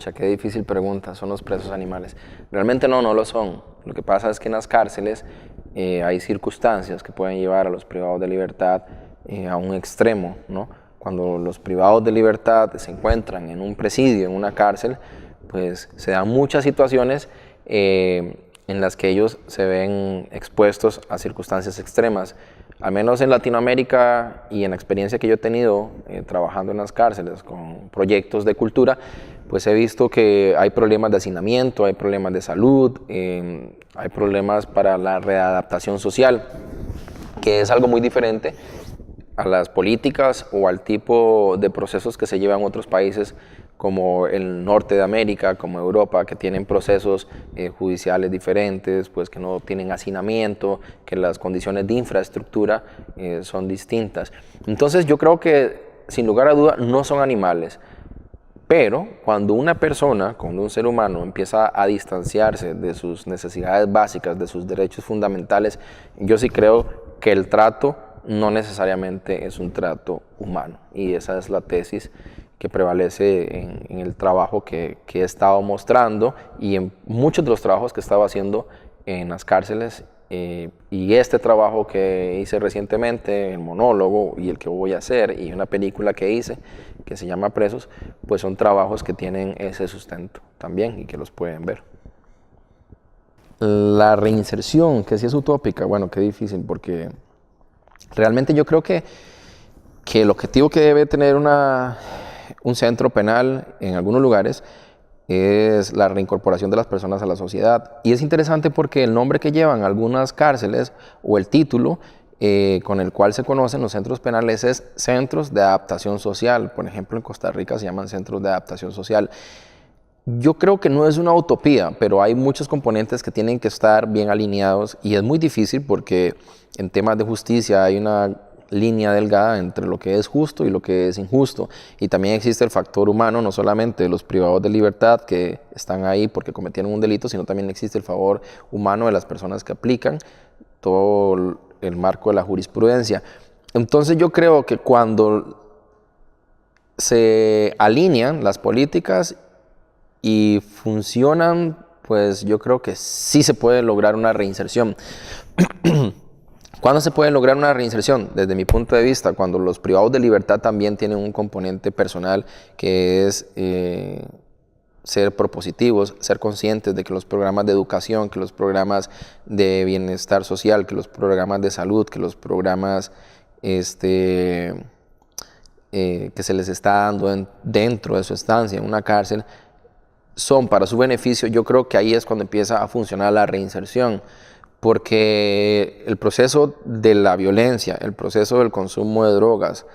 Pucha, qué difícil pregunta, ¿son los presos animales? Realmente no, no lo son. Lo que pasa es que en las cárceles hay circunstancias que pueden llevar a los privados de libertad a un extremo, ¿no? Cuando los privados de libertad se encuentran en un presidio, en una cárcel, pues se dan muchas situaciones en las que ellos se ven expuestos a circunstancias extremas. Al menos en Latinoamérica y en la experiencia que yo he tenido trabajando en las cárceles con proyectos de cultura, pues he visto que hay problemas de hacinamiento, hay problemas de salud, hay problemas para la readaptación social, que es algo muy diferente a las políticas o al tipo de procesos que se llevan en otros países como el norte de América, como Europa, que tienen procesos judiciales diferentes, pues que no tienen hacinamiento, que las condiciones de infraestructura son distintas. Entonces yo creo que sin lugar a duda no son animales, pero cuando una persona, cuando un ser humano empieza a distanciarse de sus necesidades básicas, de sus derechos fundamentales, yo sí creo que el trato no necesariamente es un trato humano, y esa es la tesis que prevalece en el trabajo que he estado mostrando y en muchos de los trabajos que he estado haciendo en las cárceles, y este trabajo que hice recientemente, el monólogo y el que voy a hacer y una película que hice que se llama Presos, pues son trabajos que tienen ese sustento también y que los pueden ver. La reinserción, que sí es utópica, bueno, qué difícil, porque realmente yo creo que el objetivo que debe tener un centro penal en algunos lugares es la reincorporación de las personas a la sociedad. Y es interesante porque el nombre que llevan algunas cárceles o el título con el cual se conocen los centros penales es Centros de Adaptación Social. Por ejemplo, en Costa Rica se llaman Centros de Adaptación Social. Yo creo que no es una utopía, pero hay muchos componentes que tienen que estar bien alineados y es muy difícil porque en temas de justicia hay una línea delgada entre lo que es justo y lo que es injusto, y también existe el factor humano, no solamente de los privados de libertad que están ahí porque cometieron un delito, sino también existe el favor humano de las personas que aplican todo el marco de la jurisprudencia. Entonces yo creo que cuando se alinean las políticas y funcionan, pues yo creo que sí se puede lograr una reinserción. ¿Cuándo se puede lograr una reinserción? Desde mi punto de vista, cuando los privados de libertad también tienen un componente personal que es ser propositivos, ser conscientes de que los programas de educación, que los programas de bienestar social, que los programas de salud, que los programas que se les está dando dentro de su estancia en una cárcel son para su beneficio. Yo creo que ahí es cuando empieza a funcionar la reinserción, porque el proceso de la violencia, el proceso del consumo de drogas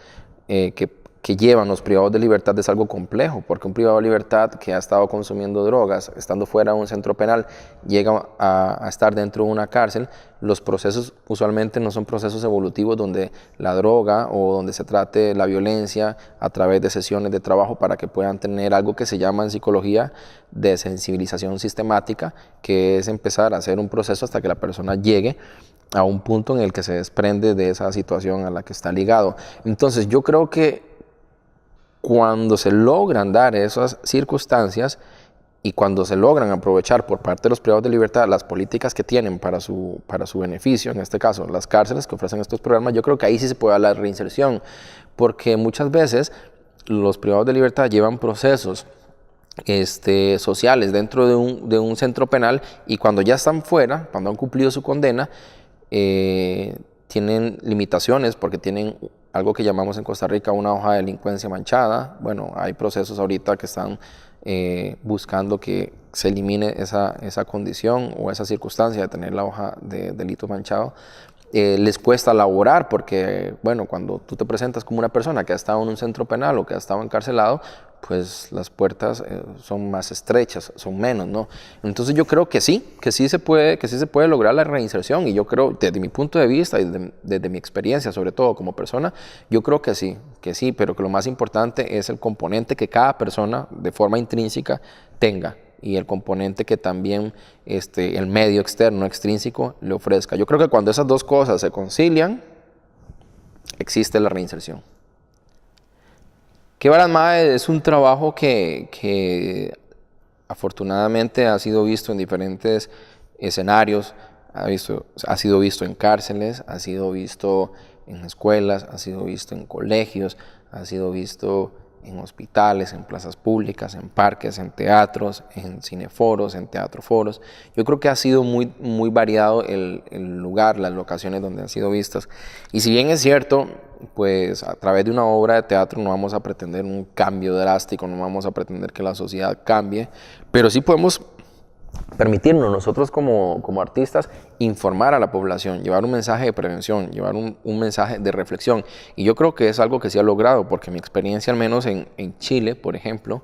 que llevan los privados de libertad es algo complejo, porque un privado de libertad que ha estado consumiendo drogas, estando fuera de un centro penal, llega a estar dentro de una cárcel. Los procesos usualmente no son procesos evolutivos donde la droga o donde se trate la violencia a través de sesiones de trabajo para que puedan tener algo que se llama en psicología de sensibilización sistemática, que es empezar a hacer un proceso hasta que la persona llegue a un punto en el que se desprende de esa situación a la que está ligado. Entonces yo creo que cuando se logran dar esas circunstancias y cuando se logran aprovechar por parte de los privados de libertad las políticas que tienen para su beneficio, en este caso las cárceles que ofrecen estos programas, yo creo que ahí sí se puede hablar de reinserción, porque muchas veces los privados de libertad llevan procesos sociales dentro de un centro penal, y cuando ya están fuera, cuando han cumplido su condena, tienen limitaciones porque tienen algo que llamamos en Costa Rica una hoja de delincuencia manchada. Bueno, hay procesos ahorita que están buscando que se elimine esa condición o esa circunstancia de tener la hoja de delito manchado. Les cuesta laborar porque, bueno, cuando tú te presentas como una persona que ha estado en un centro penal o que ha estado encarcelado, pues las puertas son más estrechas, son menos, ¿no? Entonces yo creo que sí se puede lograr la reinserción, y yo creo, desde mi punto de vista y desde mi experiencia, sobre todo como persona, yo creo que sí, pero que lo más importante es el componente que cada persona de forma intrínseca tenga, y el componente que también el medio externo, extrínseco, le ofrezca. Yo creo que cuando esas dos cosas se concilian, existe la reinserción. Que Balas Mae es un trabajo que afortunadamente ha sido visto en diferentes escenarios, ha sido visto en cárceles, ha sido visto en escuelas, ha sido visto en colegios, ha sido visto en hospitales, en plazas públicas, en parques, en teatros, en cineforos, en teatroforos. Yo creo que ha sido muy variado el lugar, las locaciones donde han sido vistas. Y si bien es cierto, pues a través de una obra de teatro no vamos a pretender un cambio drástico, no vamos a pretender que la sociedad cambie, pero sí podemos permitirnos nosotros como artistas informar a la población, llevar un mensaje de prevención, llevar un mensaje de reflexión. Y yo creo que es algo que se ha logrado, porque mi experiencia, al menos en Chile, por ejemplo,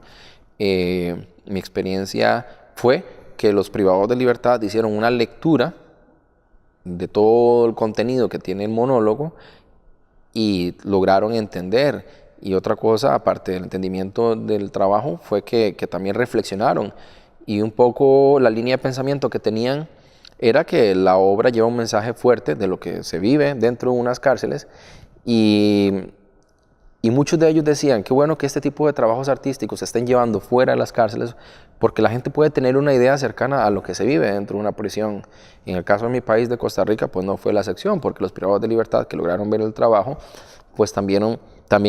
mi experiencia fue que los privados de libertad hicieron una lectura de todo el contenido que tiene el monólogo y lograron entender. Y otra cosa, aparte del entendimiento del trabajo, fue que también reflexionaron. Y un poco la línea de pensamiento que tenían era que la obra lleva un mensaje fuerte de lo que se vive dentro de unas cárceles y muchos de ellos decían, qué bueno que este tipo de trabajos artísticos se estén llevando fuera de las cárceles porque la gente puede tener una idea cercana a lo que se vive dentro de una prisión. Y en el caso de mi país, de Costa Rica, pues no fue la excepción, porque los privados de libertad que lograron ver el trabajo, pues también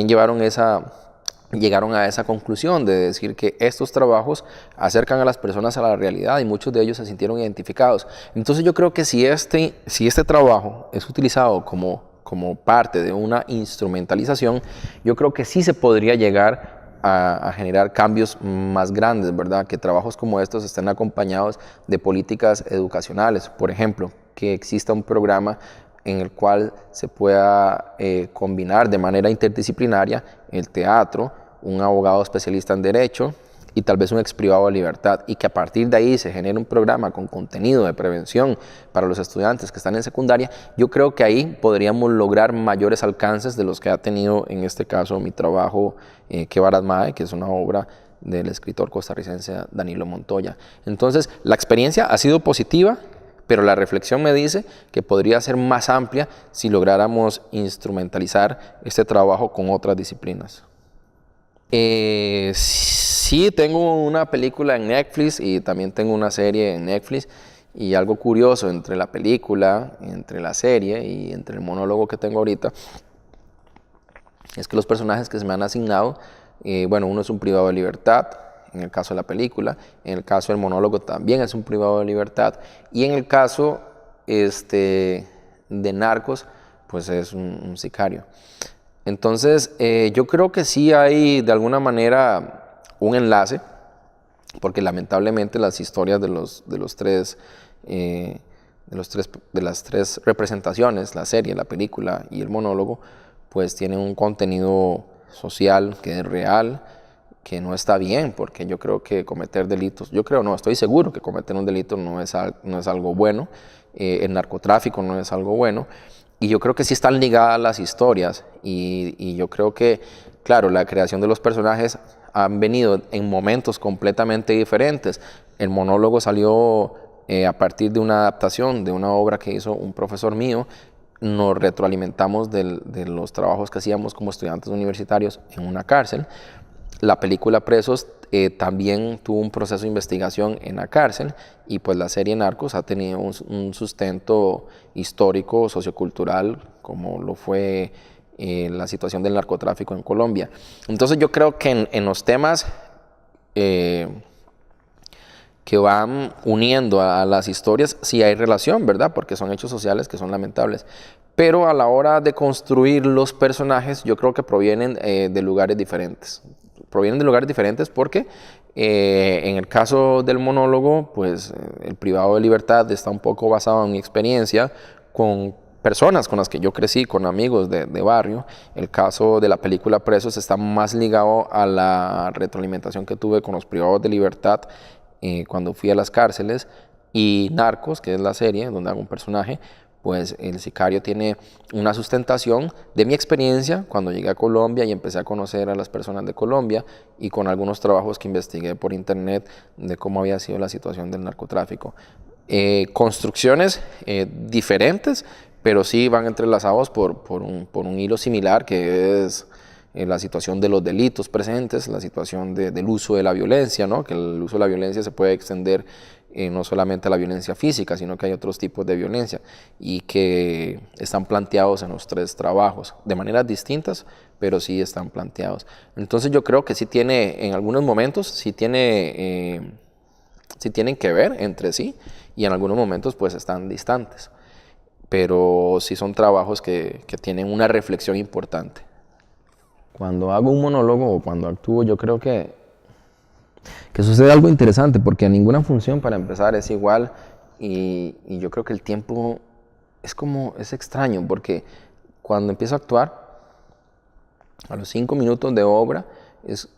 llegaron a esa conclusión de decir que estos trabajos acercan a las personas a la realidad y muchos de ellos se sintieron identificados. Entonces yo creo que si este trabajo es utilizado como parte de una instrumentalización, yo creo que sí se podría llegar a generar cambios más grandes, ¿verdad? Que trabajos como estos estén acompañados de políticas educacionales, por ejemplo, que exista un programa en el cual se pueda combinar de manera interdisciplinaria el teatro, un abogado especialista en derecho y tal vez un ex privado de libertad, y que a partir de ahí se genere un programa con contenido de prevención para los estudiantes que están en secundaria. Yo creo que ahí podríamos lograr mayores alcances de los que ha tenido en este caso mi trabajo Que Varas Mae, que es una obra del escritor costarricense Danilo Montoya. Entonces la experiencia ha sido positiva, pero la reflexión me dice que podría ser más amplia si lográramos instrumentalizar este trabajo con otras disciplinas. Sí, tengo una película en Netflix y también tengo una serie en Netflix, y algo curioso entre la película, entre la serie y entre el monólogo que tengo ahorita es que los personajes que se me han asignado, bueno, uno es un privado de libertad, en el caso de la película, en el caso del monólogo también es un privado de libertad, y en el caso de Narcos, pues es un sicario. Entonces, yo creo que sí hay de alguna manera un enlace, porque lamentablemente las historias de las tres representaciones, la serie, la película y el monólogo, pues tienen un contenido social que es real, que no está bien, porque yo creo que cometer delitos, estoy seguro que cometer un delito no es algo bueno, el narcotráfico no es algo bueno, y yo creo que sí están ligadas las historias, y yo creo que, claro, la creación de los personajes han venido en momentos completamente diferentes. El monólogo salió a partir de una adaptación de una obra que hizo un profesor mío. Nos retroalimentamos de los trabajos que hacíamos como estudiantes universitarios en una cárcel. La película Presos también tuvo un proceso de investigación en la cárcel, y pues la serie Narcos ha tenido un sustento histórico, sociocultural, como lo fue la situación del narcotráfico en Colombia. Entonces yo creo que en los temas que van uniendo a las historias sí hay relación, ¿verdad? Porque son hechos sociales que son lamentables. Pero a la hora de construir los personajes, yo creo que provienen de lugares diferentes. Provienen de lugares diferentes porque en el caso del monólogo, pues el privado de libertad está un poco basado en mi experiencia con personas con las que yo crecí, con amigos de barrio. El caso de la película Presos está más ligado a la retroalimentación que tuve con los privados de libertad cuando fui a las cárceles. Y Narcos, que es la serie donde hago un personaje, pues el sicario tiene una sustentación de mi experiencia cuando llegué a Colombia y empecé a conocer a las personas de Colombia, y con algunos trabajos que investigué por internet de cómo había sido la situación del narcotráfico. Construcciones diferentes, pero sí van entrelazados por un hilo similar, que es la situación de los delitos presentes, la situación del uso de la violencia, ¿no? Que el uso de la violencia se puede extender no solamente a la violencia física, sino que hay otros tipos de violencia y que están planteados en los 3 trabajos, de maneras distintas, pero sí están planteados. Entonces yo creo que sí tiene, en algunos momentos, sí tienen que ver entre sí y en algunos momentos pues están distantes, pero sí son trabajos que tienen una reflexión importante. Cuando hago un monólogo o cuando actúo, yo creo que sucede algo interesante, porque ninguna función para empezar es igual y yo creo que el tiempo es extraño, porque cuando empiezo a actuar, a los 5 minutos de obra, es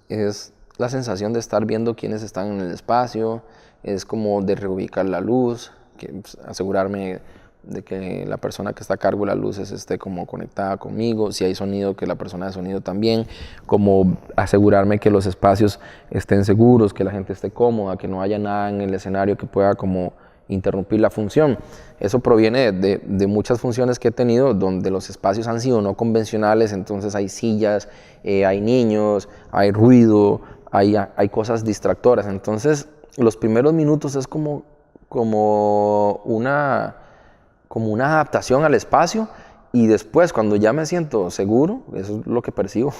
la sensación de estar viendo quiénes están en el espacio, es como de reubicar la luz, asegurarme de que la persona que está a cargo de las luces esté como conectada conmigo, si hay sonido, que la persona de sonido también, como asegurarme que los espacios estén seguros, que la gente esté cómoda, que no haya nada en el escenario que pueda como interrumpir la función. Eso proviene de muchas funciones que he tenido donde los espacios han sido no convencionales, entonces hay sillas, hay niños, hay ruido, hay cosas distractoras. Entonces los primeros minutos es como una adaptación al espacio, y después cuando ya me siento seguro, eso es lo que percibo,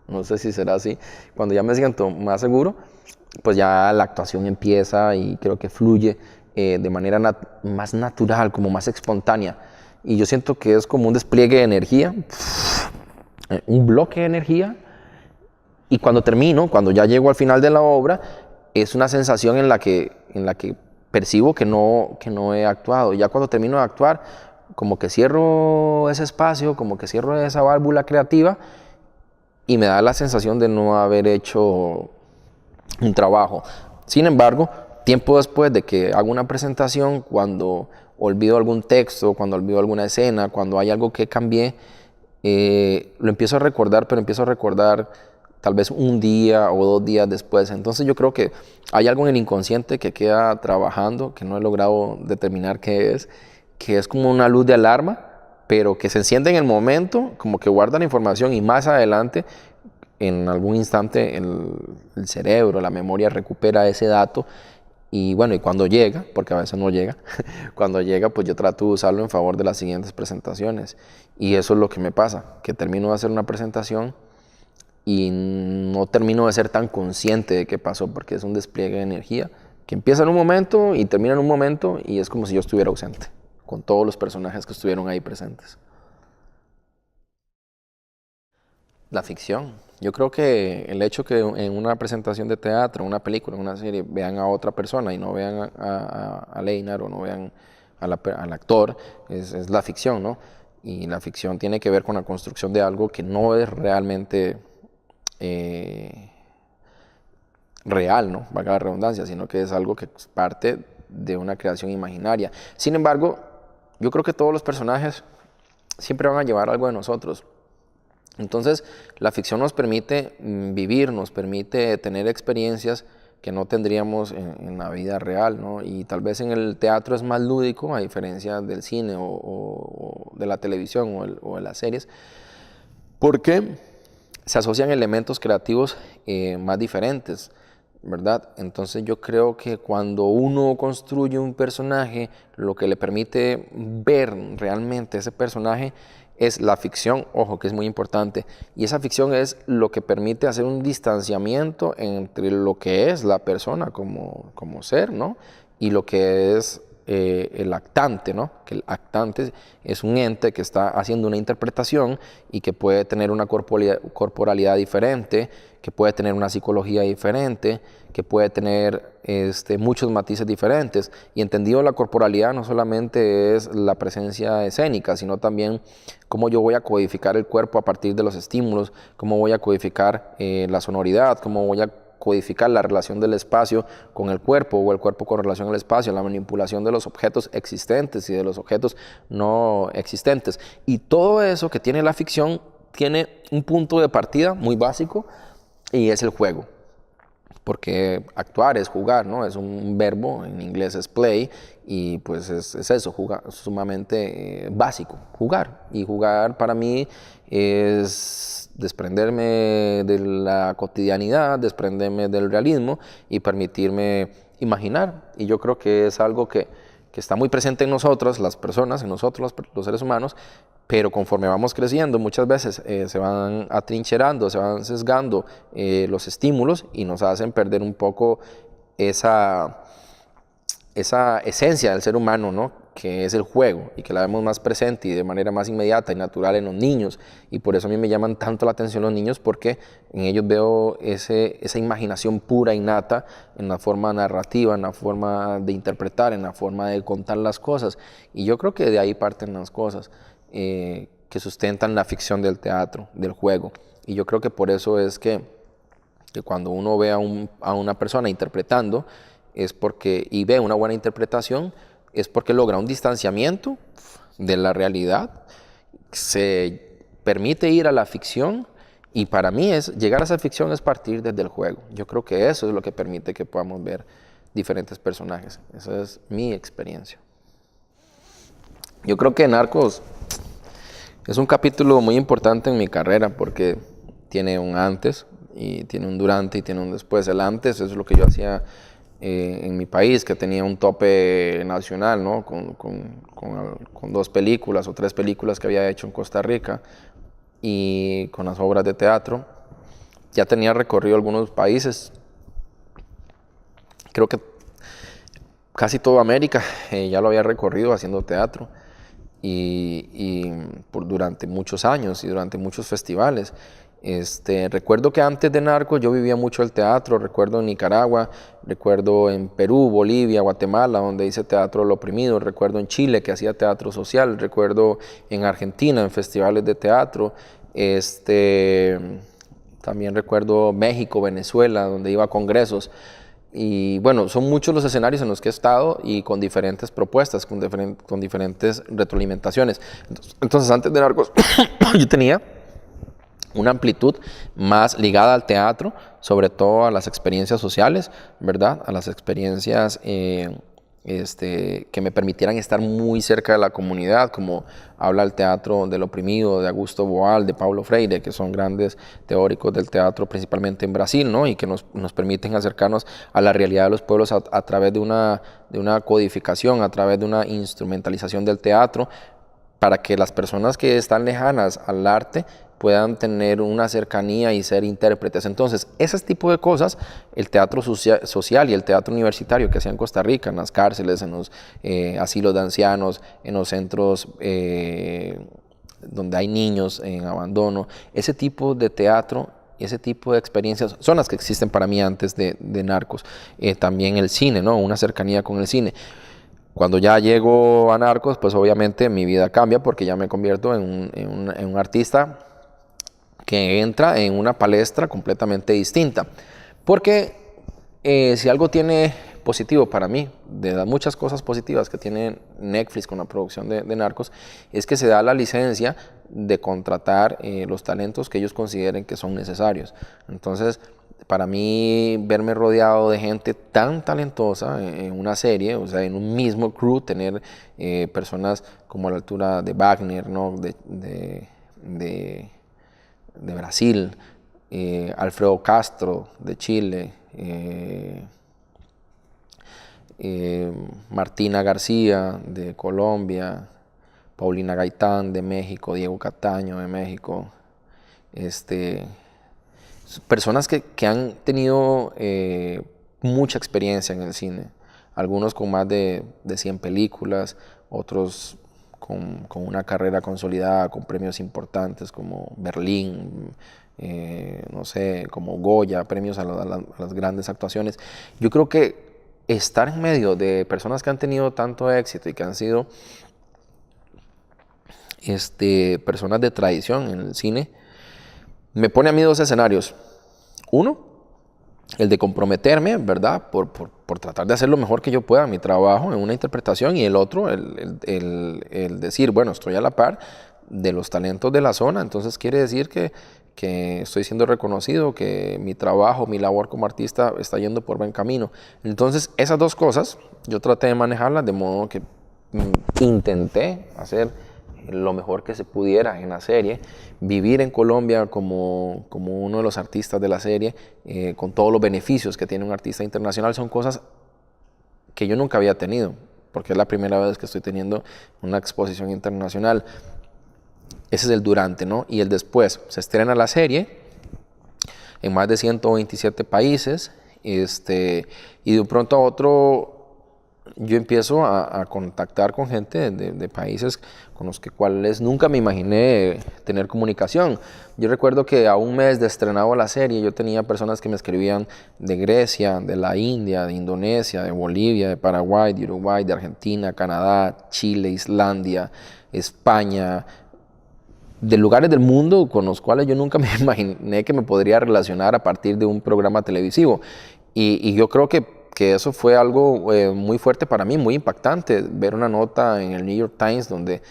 no sé si será así, cuando ya me siento más seguro, pues ya la actuación empieza y creo que fluye de manera más natural, como más espontánea, y yo siento que es como un despliegue de energía, un bloque de energía, y cuando termino, cuando ya llego al final de la obra, es una sensación en la que percibo que no he actuado. Ya cuando termino de actuar, como que cierro ese espacio, como que cierro esa válvula creativa y me da la sensación de no haber hecho un trabajo. Sin embargo, tiempo después de que hago una presentación, cuando olvido algún texto, cuando olvido alguna escena, cuando hay algo que cambié, lo empiezo a recordar, pero empiezo a recordar tal vez un día o 2 días después. Entonces yo creo que hay algo en el inconsciente que queda trabajando, que no he logrado determinar qué es, que es como una luz de alarma, pero que se enciende en el momento, como que guarda la información, y más adelante, en algún instante, el cerebro, la memoria recupera ese dato. Y bueno, y cuando llega, porque a veces no llega, cuando llega, pues yo trato de usarlo en favor de las siguientes presentaciones. Y eso es lo que me pasa, que termino de hacer una presentación y no termino de ser tan consciente de qué pasó, porque es un despliegue de energía que empieza en un momento y termina en un momento, y es como si yo estuviera ausente, con todos los personajes que estuvieron ahí presentes. La ficción. Yo creo que el hecho que en una presentación de teatro, una película, una serie, vean a otra persona y no vean a Leinar, o no vean al actor, es la ficción, ¿no? Y la ficción tiene que ver con la construcción de algo que no es realmente real, ¿no? Valga la redundancia, sino que es algo que es parte de una creación imaginaria. Sin embargo, yo creo que todos los personajes siempre van a llevar algo de nosotros. Entonces, la ficción nos permite vivir, nos permite tener experiencias que no tendríamos en la vida real, ¿no? Y tal vez en el teatro es más lúdico, a diferencia del cine o de la televisión o de las series, porque se asocian elementos creativos más diferentes, ¿verdad? Entonces yo creo que cuando uno construye un personaje, lo que le permite ver realmente ese personaje es la ficción, ojo, que es muy importante, y esa ficción es lo que permite hacer un distanciamiento entre lo que es la persona como ser, ¿no? Y lo que es el actante, ¿no? Que el actante es un ente que está haciendo una interpretación y que puede tener una corporalidad diferente, que puede tener una psicología diferente, que puede tener muchos matices diferentes. Y entendido la corporalidad, no solamente es la presencia escénica, sino también cómo yo voy a codificar el cuerpo a partir de los estímulos, cómo voy a codificar la sonoridad, cómo voy a codificar la relación del espacio con el cuerpo, o el cuerpo con relación al espacio, la manipulación de los objetos existentes y de los objetos no existentes. Y todo eso que tiene la ficción tiene un punto de partida muy básico, y es el juego. porque actuar es jugar, ¿no? Es un verbo, en inglés es play, y pues es eso, jugar, sumamente básico, jugar. Y jugar para mí es desprenderme de la cotidianidad, desprenderme del realismo y permitirme imaginar. Y yo creo que es algo que está muy presente en nosotros, las personas, en nosotros, los seres humanos, pero conforme vamos creciendo, muchas veces se van atrincherando, se van sesgando los estímulos y nos hacen perder un poco esa esencia del ser humano, ¿no? Que es el juego y que la vemos más presente y de manera más inmediata y natural en los niños. Y por eso a mí me llaman tanto la atención los niños, porque en ellos veo esa imaginación pura, innata, en la forma narrativa, en la forma de interpretar, en la forma de contar las cosas. Y yo creo que de ahí parten las cosas que sustentan la ficción del teatro, del juego. Y yo creo que por eso es que cuando uno ve a una persona interpretando, es porque, y ve una buena interpretación, es porque logra un distanciamiento de la realidad, se permite ir a la ficción, y para mí llegar a esa ficción es partir desde el juego. Yo creo que eso es lo que permite que podamos ver diferentes personajes. Esa es mi experiencia. Yo creo que Narcos es un capítulo muy importante en mi carrera, porque tiene un antes, y tiene un durante, y tiene un después. El antes es lo que yo hacía en mi país, que tenía un tope nacional, ¿no? Con 2 películas o 3 películas que había hecho en Costa Rica, y con las obras de teatro. Ya tenía recorrido algunos países, creo que casi toda América ya lo había recorrido haciendo teatro, y durante muchos años y durante muchos festivales. Recuerdo que antes de Narcos yo vivía mucho el teatro. Recuerdo en Nicaragua, recuerdo en Perú, Bolivia, Guatemala, donde hice teatro Lo Oprimido. Recuerdo en Chile, que hacía teatro social. Recuerdo en Argentina, en festivales de teatro. También recuerdo México, Venezuela, donde iba a congresos. Y bueno, son muchos los escenarios en los que he estado, y con diferentes propuestas, con diferentes retroalimentaciones. Entonces antes de Narcos yo tenía una amplitud más ligada al teatro, sobre todo a las experiencias sociales, ¿verdad? A las experiencias que me permitieran estar muy cerca de la comunidad, como habla el teatro del oprimido, de Augusto Boal, de Paulo Freire, que son grandes teóricos del teatro, principalmente en Brasil, ¿no? Y que nos permiten acercarnos a la realidad de los pueblos a través de una codificación, a través de una instrumentalización del teatro, para que las personas que están lejanas al arte puedan tener una cercanía y ser intérpretes. Entonces, ese tipo de cosas, el teatro social y el teatro universitario que hacía en Costa Rica, en las cárceles, en los asilos de ancianos, en los centros donde hay niños en abandono, ese tipo de teatro, ese tipo de experiencias son las que existen para mí antes de Narcos. También el cine, ¿no? Una cercanía con el cine. Cuando ya llego a Narcos, pues obviamente mi vida cambia, porque ya me convierto en un artista que entra en una palestra completamente distinta. Porque si algo tiene positivo para mí, de las muchas cosas positivas que tiene Netflix con la producción de Narcos, es que se da la licencia de contratar los talentos que ellos consideren que son necesarios. Entonces, para mí, verme rodeado de gente tan talentosa en una serie, o sea, en un mismo crew, tener personas como a la altura de Wagner, ¿no? de Brasil, Alfredo Castro de Chile, Martina García de Colombia, Paulina Gaitán de México, Diego Cataño de México, personas que han tenido mucha experiencia en el cine, algunos con más de 100 películas, otros con una carrera consolidada, con premios importantes como Berlín, no sé, como Goya, premios a las grandes actuaciones. Yo creo que estar en medio de personas que han tenido tanto éxito y que han sido personas de tradición en el cine, me pone a mí 2 escenarios. Uno, el de comprometerme, ¿verdad? Por tratar de hacer lo mejor que yo pueda en mi trabajo, en una interpretación. Y el otro, el decir, bueno, estoy a la par de los talentos de la zona. Entonces quiere decir que que estoy siendo reconocido, que mi trabajo, mi labor como artista está yendo por buen camino. Entonces, esas dos cosas yo traté de manejarlas de modo que intenté hacer lo mejor que se pudiera en la serie, vivir en Colombia como uno de los artistas de la serie, con todos los beneficios que tiene un artista internacional, son cosas que yo nunca había tenido, porque es la primera vez que estoy teniendo una exposición internacional. Ese es el durante, ¿no? Y el después. Se estrena la serie en más de 127 países, y de un pronto a otro yo empiezo a contactar con gente de países con los cuales nunca me imaginé tener comunicación. Yo recuerdo que a un mes de estrenado la serie yo tenía personas que me escribían de Grecia, de la India, de Indonesia, de Bolivia, de Paraguay, de Uruguay, de Argentina, Canadá, Chile, Islandia, España, de lugares del mundo con los cuales yo nunca me imaginé que me podría relacionar a partir de un programa televisivo. Y yo creo que eso fue algo muy fuerte para mí, muy impactante, ver una nota en el New York Times donde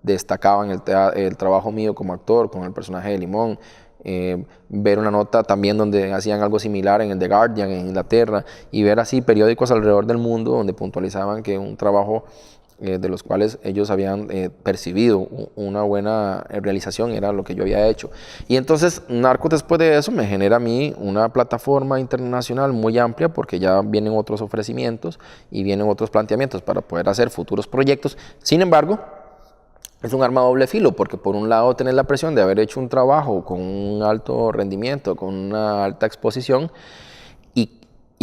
destacaban el trabajo mío como actor con el personaje de Limón, ver una nota también donde hacían algo similar en el The Guardian en Inglaterra, y ver así periódicos alrededor del mundo donde puntualizaban que un trabajo de los cuales ellos habían percibido una buena realización era lo que yo había hecho. Y entonces Narcos, después de eso, me genera a mí una plataforma internacional muy amplia, porque ya vienen otros ofrecimientos y vienen otros planteamientos para poder hacer futuros proyectos. Sin embargo, es un arma de doble filo, porque por un lado tenés la presión de haber hecho un trabajo con un alto rendimiento, con una alta exposición,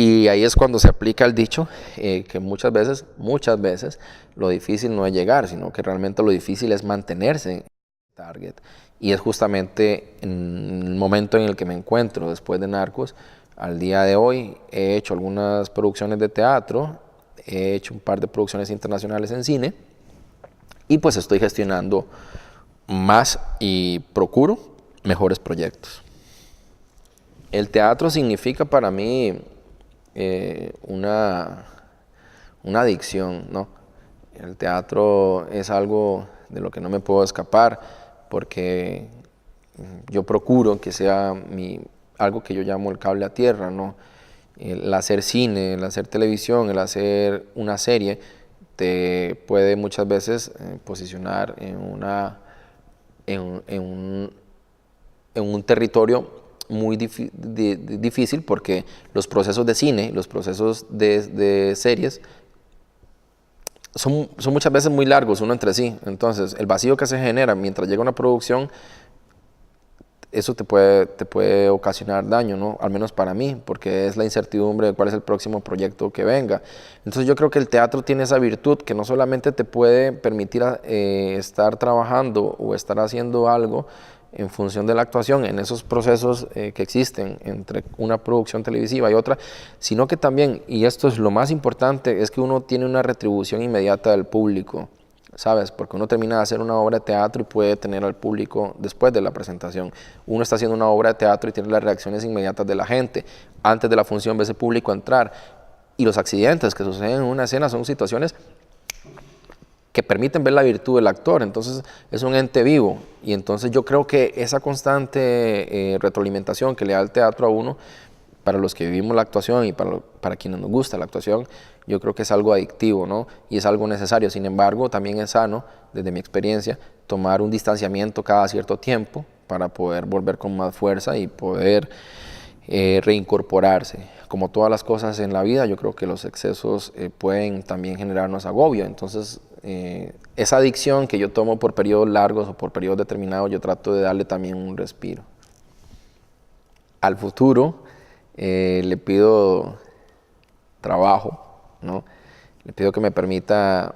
y ahí es cuando se aplica el dicho que muchas veces, lo difícil no es llegar, sino que realmente lo difícil es mantenerse en el target. Y es justamente en el momento en el que me encuentro después de Narcos. Al día de hoy he hecho algunas producciones de teatro, he hecho un par de producciones internacionales en cine, y pues estoy gestionando más y procuro mejores proyectos. El teatro significa para mí una adicción, ¿no? El teatro es algo de lo que no me puedo escapar, porque yo procuro que sea algo que yo llamo el cable a tierra, ¿no? El hacer cine, el hacer televisión, el hacer una serie, te puede muchas veces posicionar en un territorio muy difícil, porque los procesos de cine, los procesos de series son muchas veces muy largos uno entre sí. Entonces el vacío que se genera mientras llega una producción, eso te puede ocasionar daño, ¿no? Al menos para mí, porque es la incertidumbre de cuál es el próximo proyecto que venga. Entonces yo creo que el teatro tiene esa virtud, que no solamente te puede permitir estar trabajando o estar haciendo algo en función de la actuación, en esos procesos que existen entre una producción televisiva y otra, sino que también, y esto es lo más importante, es que uno tiene una retribución inmediata del público, ¿sabes? Porque uno termina de hacer una obra de teatro y puede tener al público después de la presentación. Uno está haciendo una obra de teatro y tiene las reacciones inmediatas de la gente. Antes de la función ve ese público entrar. Y los accidentes que suceden en una escena son situaciones que permiten ver la virtud del actor. Entonces es un ente vivo, y entonces yo creo que esa constante retroalimentación que le da el teatro a uno, para los que vivimos la actuación y para quienes nos gusta la actuación, yo creo que es algo adictivo, ¿no? Y es algo necesario. Sin embargo, también es sano, desde mi experiencia, tomar un distanciamiento cada cierto tiempo para poder volver con más fuerza y poder reincorporarse. Como todas las cosas en la vida, yo creo que los excesos pueden también generarnos agobio. Entonces, esa adicción que yo tomo por periodos largos o por periodos determinados, yo trato de darle también un respiro. Al futuro le pido trabajo, ¿no? Le pido que me permita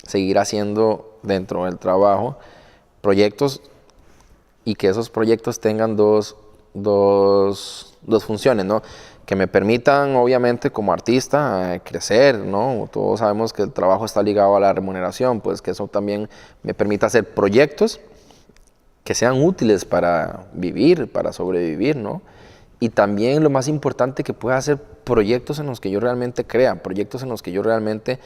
seguir haciendo dentro del trabajo proyectos, y que esos proyectos tengan dos funciones, ¿no? Que me permitan, obviamente, como artista, crecer, ¿no? Todos sabemos que el trabajo está ligado a la remuneración, pues que eso también me permita hacer proyectos que sean útiles para vivir, para sobrevivir, ¿no? y también lo más importante, que pueda hacer proyectos en los que yo realmente crea, proyectos en los que yo realmente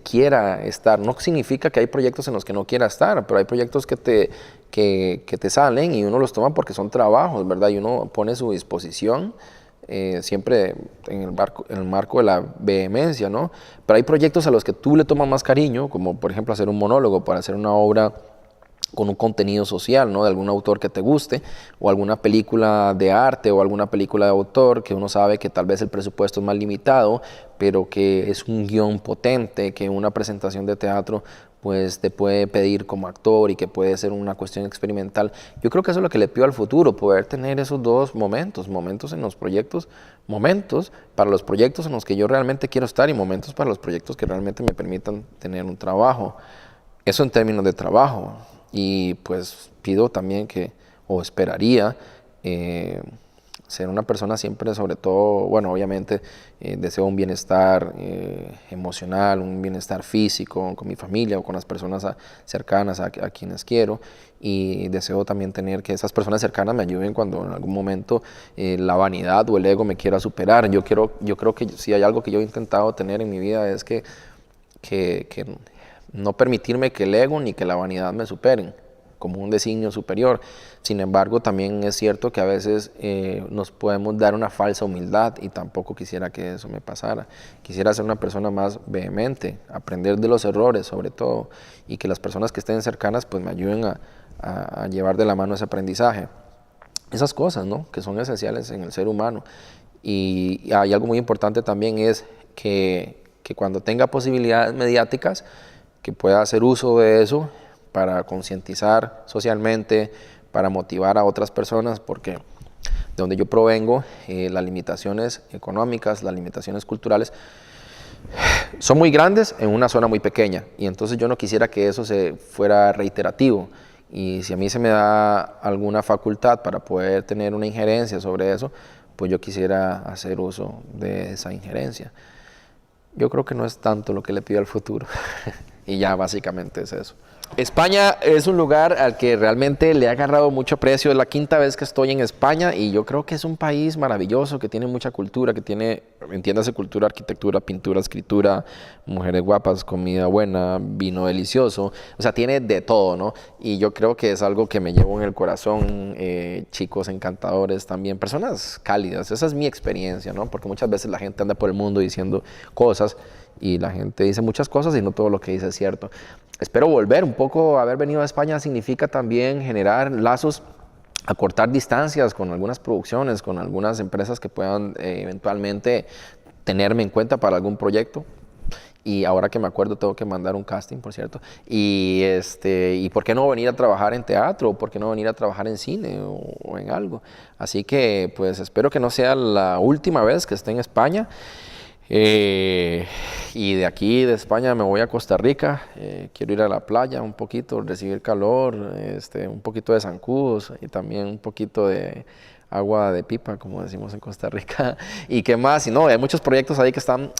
quiera estar. No significa que hay proyectos en los que no quiera estar, pero hay proyectos que te salen y uno los toma porque son trabajos, ¿verdad? Y uno pone su disposición, siempre en el marco de la vehemencia, ¿no? Pero hay proyectos a los que tú le tomas más cariño, como por ejemplo hacer un monólogo para hacer una obra con un contenido social, ¿no? De algún autor que te guste, o alguna película de arte, o alguna película de autor que uno sabe que tal vez el presupuesto es más limitado, pero que es un guión potente, que una presentación de teatro pues te puede pedir como actor y que puede ser una cuestión experimental. Yo creo que eso es lo que le pido al futuro, poder tener esos dos momentos, momentos en los proyectos, momentos para los proyectos en los que yo realmente quiero estar y momentos para los proyectos que realmente me permitan tener un trabajo. Eso en términos de trabajo. Y pues pido también que, o esperaría, ser una persona siempre, sobre todo, bueno, obviamente deseo un bienestar emocional, un bienestar físico con mi familia o con las personas cercanas a quienes quiero, y deseo también tener que esas personas cercanas me ayuden cuando en algún momento la vanidad o el ego me quiera superar. Yo creo que si hay algo que yo he intentado tener en mi vida es que no permitirme que el ego ni que la vanidad me superen como un designio superior. Sin embargo, también es cierto que a veces nos podemos dar una falsa humildad y tampoco quisiera que eso me pasara. Quisiera ser una persona más vehemente, aprender de los errores sobre todo, y que las personas que estén cercanas pues me ayuden a llevar de la mano ese aprendizaje. Esas cosas, ¿no?, que son esenciales en el ser humano. Y hay algo muy importante también, es que cuando tenga posibilidades mediáticas, que pueda hacer uso de eso para concientizar socialmente, para motivar a otras personas, porque de donde yo provengo, las limitaciones económicas, las limitaciones culturales son muy grandes en una zona muy pequeña, y entonces yo no quisiera que eso se fuera reiterativo. Y si a mí se me da alguna facultad para poder tener una injerencia sobre eso, pues yo quisiera hacer uso de esa injerencia. Yo creo que no es tanto lo que le pido al futuro. Y ya básicamente es eso. España es un lugar al que realmente le he agarrado mucho aprecio. Es la quinta vez que estoy en España y yo creo que es un país maravilloso, que tiene mucha cultura, que tiene, entiéndase, cultura, arquitectura, pintura, escritura, mujeres guapas, comida buena, vino delicioso. O sea, tiene de todo, ¿no? Y yo creo que es algo que me llevo en el corazón. Chicos encantadores también, personas cálidas. Esa es mi experiencia, ¿no? Porque muchas veces la gente anda por el mundo diciendo cosas y la gente dice muchas cosas y no todo lo que dice es cierto. Espero volver un poco. Haber venido a España significa también generar lazos, acortar distancias con algunas producciones, con algunas empresas que puedan eventualmente tenerme en cuenta para algún proyecto. Y ahora que me acuerdo, tengo que mandar un casting, por cierto. Y ¿por qué no venir a trabajar en teatro? ¿Por qué no venir a trabajar en cine o en algo? Así que pues espero que no sea la última vez que esté en España. Y de aquí, de España, me voy a Costa Rica. Quiero ir a la playa un poquito, recibir calor, un poquito de zancudos y también un poquito de agua de pipa, como decimos en Costa Rica. ¿Y qué más? Y no, hay muchos proyectos ahí que están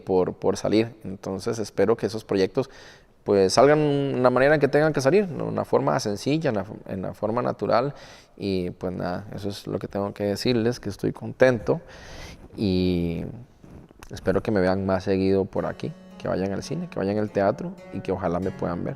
por salir. Entonces espero que esos proyectos pues salgan en la manera en que tengan que salir, ¿no? Una forma sencilla, en la forma natural. Y pues nada, eso es lo que tengo que decirles, que estoy contento y espero que me vean más seguido por aquí, que vayan al cine, que vayan al teatro y que ojalá me puedan ver.